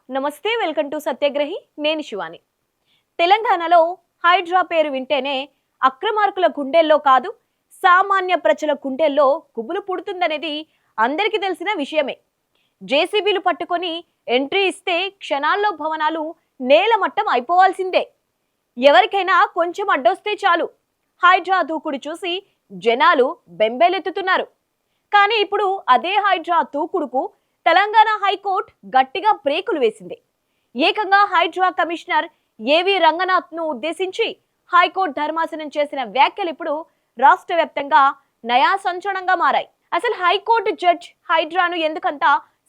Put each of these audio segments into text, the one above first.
నమస్తే, welcome to సత్యగ్రహి. నేను శివాని. తెలంగాణలో హైడ్రా పేరు వింటేనే అక్రమార్కుల గుండెల్లో కాదు, సామాన్య ప్రజల గుండెల్లో గుబులు పుడుతుందనేది అందరికీ తెలిసిన విషయమే. జేసీబీలు పట్టుకొని ఎంట్రీ ఇస్తే క్షణాల్లో భవనాలు నేలమట్టం అయిపోవాల్సిందే. ఎవరికైనా కొంచెం అడ్డొస్తే చాలు హైడ్రా దూకుడు చూసి జనాలు బెంబేలెత్తుతున్నారు. కానీ ఇప్పుడు అదే హైడ్రా దూకుడుకు తెలంగాణ హైకోర్టు గట్టిగా బ్రేకులు వేసింది. ఏకంగా హైడ్రా కమిషనర్ ఏవి రంగనాథ్ ను ఉద్దేశించి హైకోర్టు ధర్మాసనం చేసిన వ్యాఖ్యలు ఇప్పుడు రాష్ట్ర వ్యాప్తంగా నయా సంచలనంగా మారాయి. అసలు హైకోర్టు జడ్జ్ హైడ్రాను ఎందుకంత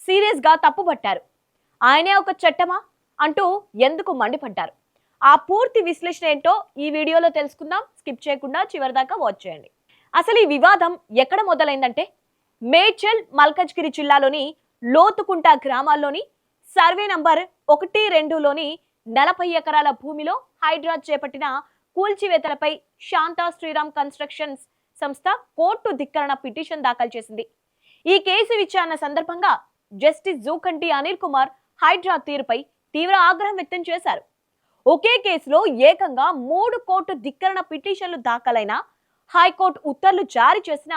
సీరియస్ గా తప్పుపట్టారు? ఆయనే ఒక చట్టమా అంటూ ఎందుకు మండిపడ్డారు? ఆ పూర్తి విశ్లేషణ ఏంటో ఈ వీడియోలో తెలుసుకుందాం. స్కిప్ చేయకుండా చివరిదాకా వాచ్ చేయండి. అసలు ఈ వివాదం ఎక్కడ మొదలైందంటే మేడ్చల్ మల్కజ్గిరి జిల్లాలోని లోతుకుంట గ్రామాల్లోని సర్వే నంబర్ 1-2లోని 40 ఎకరాల భూమిలో హైడ్రా చేపట్టిన కూల్చివేతలపై శాంతా శ్రీరామ్ కన్స్ట్రక్షన్స్ సంస్థ కోర్టు ధిక్కరణ పిటిషన్ దాఖలు చేసింది. ఈ కేసు విచారణ సందర్భంగా జస్టిస్ జూకంటి అనిల్ కుమార్ హైడ్రా తీరుపై తీవ్ర ఆగ్రహం వ్యక్తం చేశారు. ఒకే కేసులో ఏకంగా 3 కోర్టు ధిక్కరణ పిటిషన్లు దాఖలైన హైకోర్టు ఉత్తర్వులు జారీ చేసిన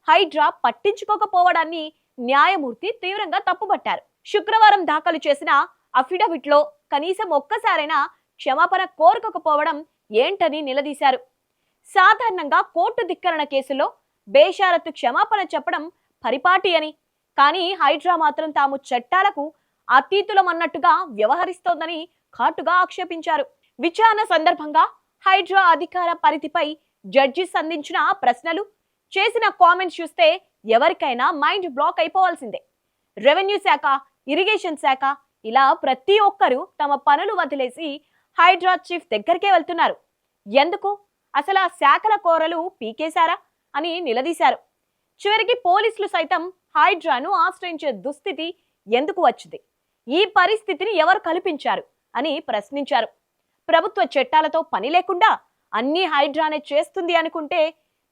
హైడ్రా పట్టించుకోకపోవడాన్ని న్యాయమూర్తి తీవ్రంగా తప్పుపట్టారు. శుక్రవారం దాఖలు చేసిన అఫిడవిట్ లో కనీసం ఒక్కసారైనా క్షమాపణ కోరుకోకపోవడం ఏంటని నిలదీశారు. సాధారణంగా కోర్టు ధిక్కరణ కేసులో బేషరతు క్షమాపణ చెప్పడం పరిపాటి అని, కానీ హైడ్రా మాత్రం తాము చట్టాలకు అతీతులమన్నట్టుగా వ్యవహరిస్తోందని ఘాటుగా ఆక్షేపించారు. విచారణ సందర్భంగా హైడ్రా అధికార పరిధిపై జడ్జి సంధించిన ప్రశ్నలు, చేసిన కామెంట్స్ చూస్తే ఎవరికైనా మైండ్ బ్లాక్ అయిపోవాల్సిందే. రెవెన్యూ శాఖ, ఇరిగేషన్ శాఖ ఇలా ప్రతి ఒక్కరూ తమ పనులు వదిలేసి హైడ్రా చీఫ్ దగ్గరికే వెళ్తున్నారు. ఎందుకు? అసలు ఆ శాఖల కోరలు పీకేశారా అని నిలదీశారు. చివరికి పోలీసులు సైతం హైడ్రాను ఆశ్రయించే దుస్థితి ఎందుకు వచ్చింది? ఈ పరిస్థితిని ఎవరు కల్పించారు అని ప్రశ్నించారు. ప్రభుత్వ చట్టాలతో పని లేకుండా అన్ని హైడ్రానే చేస్తుంది అనుకుంటే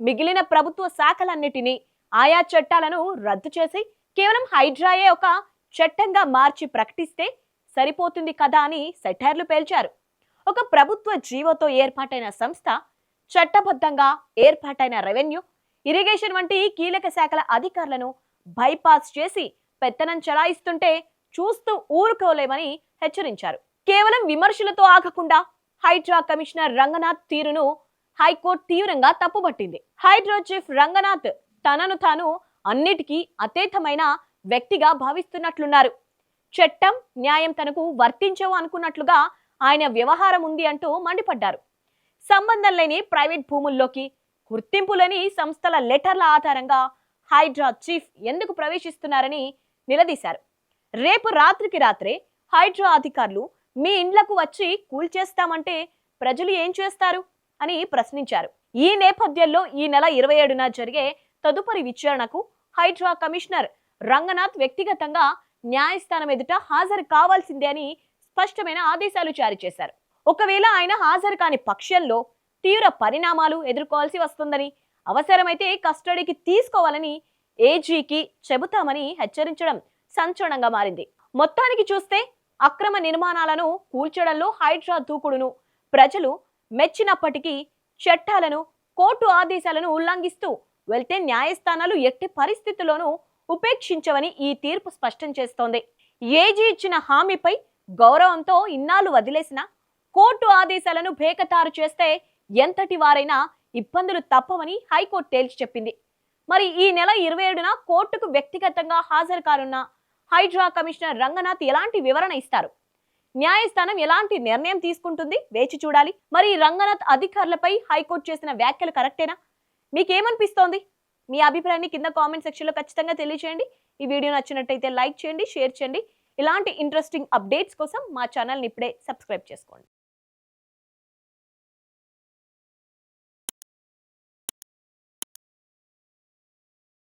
మిగిలిన ప్రభుత్వ శాఖలన్నిటినీ, ఆయా చట్టాలను రద్దు చేసి కేవలం హైడ్రాయే ఒక చట్టంగా మార్చి ప్రకటిస్తే సరిపోతుంది కదా అని సెటైర్లు పేల్చారు. ఒక ప్రభుత్వ జీవోతో ఏర్పాటైన సంస్థ చట్టబద్ధంగా ఏర్పాటైన రెవెన్యూ, ఇరిగేషన్ వంటి కీలక శాఖల అధికారులను బైపాస్ చేసి పెత్తనం చలాయిస్తుంటే చూస్తూ ఊరుకోలేమని హెచ్చరించారు. కేవలం విమర్శలతో ఆగకుండా హైడ్రా కమిషనర్ రంగనాథ్ తీరును హైకోర్టు తీవ్రంగా తప్పుపట్టింది. హైడ్రా చీఫ్ రంగనాథ్ తనను తాను అన్నిటికీ అతీతమైన వ్యక్తిగా భావిస్తున్నట్లున్నారు. చట్టం, న్యాయం తనకు వర్తించవు అనుకున్నట్లుగా ఆయన వ్యవహారం ఉంది అంటూ మండిపడ్డారు. సంబంధం లేని ప్రైవేట్ భూముల్లోకి, గుర్తింపు లేని సంస్థల లెటర్ల ఆధారంగా హైడ్రా చీఫ్ ఎందుకు ప్రవేశిస్తున్నారని నిలదీశారు. రేపు రాత్రికి రాత్రే హైడ్రా అధికారులు మీ ఇండ్లకు వచ్చి కూల్చేస్తామంటే ప్రజలు ఏం చేస్తారు అని ప్రశ్నించారు. ఈ నేపథ్యంలో ఈ నెల 27న జరిగే తదుపరి విచారణకు హైడ్రా కమిషనర్ రంగనాథ్ వ్యక్తిగతంగా న్యాయస్థానం ఎదుట హాజరు కావాల్సిందే అని స్పష్టమైన ఆదేశాలు జారీ చేశారు. ఒకవేళ ఆయన హాజరు కాని పక్షంలో తీవ్ర పరిణామాలు ఎదుర్కోవాల్సి వస్తుందని, అవసరమైతే కస్టడీకి తీసుకోవాలని ఏజీకి చెబుతామని హెచ్చరించడం సంచలనంగా మారింది. మొత్తానికి చూస్తే అక్రమ నిర్మాణాలను కూల్చడంలో హైడ్రా దూకుడును ప్రజలు మెచ్చినప్పటికీ చట్టాలను, కోర్టు ఆదేశాలను ఉల్లంఘిస్తూ వెళ్తే న్యాయస్థానాలు ఎట్టి పరిస్థితుల్లోనూ ఉపేక్షించవని ఈ తీర్పు స్పష్టం చేస్తోంది. ఏజీ ఇచ్చిన హామీపై గౌరవంతో ఇన్నాళ్లు వదిలేసిన కోర్టు ఆదేశాలను బేఖతారు చేస్తే ఎంతటి వారైనా ఇబ్బందులు తప్పవని హైకోర్టు తేల్చి చెప్పింది. మరి ఈ నెల 27న కోర్టుకు వ్యక్తిగతంగా హాజరు కానున్న హైడ్రా కమిషనర్ రంగనాథ్ ఎలాంటి వివరణ ఇస్తారు? న్యాయస్థానం ఎలాంటి నిర్ణయం తీసుకుంటుంది? వేచి చూడాలి. మరి రంగనాథ్ అధికారులపై హైకోర్టు చేసిన వ్యాఖ్యలు కరెక్టేనా? మీకేమనిపిస్తోంది? మీ అభిప్రాయాన్ని కింద కామెంట్ సెక్షన్లో ఖచ్చితంగా తెలియజేయండి. ఈ వీడియో నచ్చినట్టయితే లైక్ చేయండి, షేర్ చేయండి. ఇలాంటి ఇంట్రెస్టింగ్ అప్డేట్స్ కోసం మా ఛానల్ని ఇప్పుడే సబ్స్క్రైబ్ చేసుకోండి.